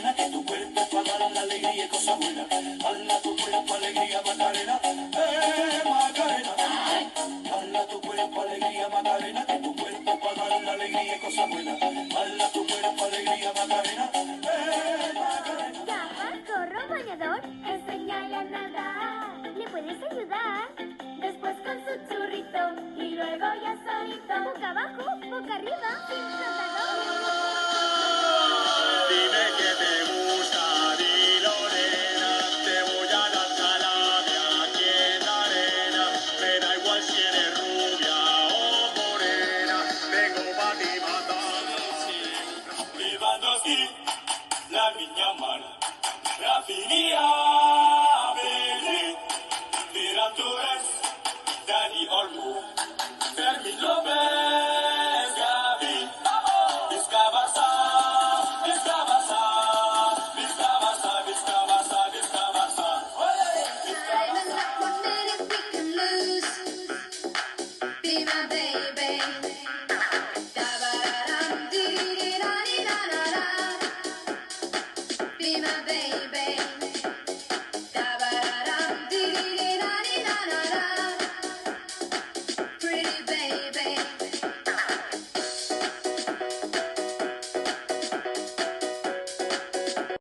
Macarena, que tu cuerpo es para dar la alegría y cosas buenas. Hala tu cuerpo, alegría, Macarena. Macarena. Hala tu cuerpo, alegría, Macarena, que tu cuerpo es para dar la alegría y cosas buenas. Hala tu cuerpo, alegría, Macarena. Macarena. Gafas, gorro, bañador, enséñale a nadar. Le puedes ayudar. Después con su churrito y luego ya solito. Boca abajo, boca arriba, sin flotador. Dime que te gusta, dilo nena, te voy a dar calamia aquí en la arena. Me da igual si eres rubia o morena, vengo pa' ti matando. Lewandowski, la niña